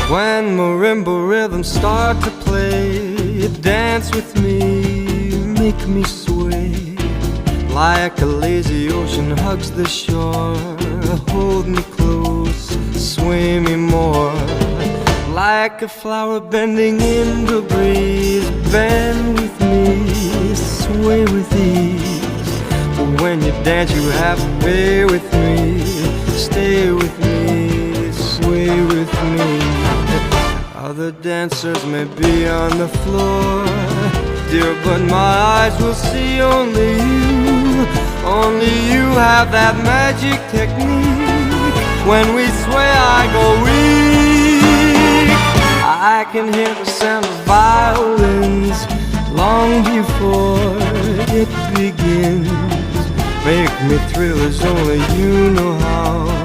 When marimba rhythms start to play, dance with me, make me sway. Like a lazy ocean hugs the shore, hold me close, sway me more. Like a flower bending in the breeze, bend with me, sway with ease. But when you dance you have to pay with me, stay with me, sway with me. Other dancers may be on the floor, dear, but my eyes will see only you. Only you have that magic technique. When we sway I go weak. I can hear the sound of violins long before it begins. Make me thrill as only you know how.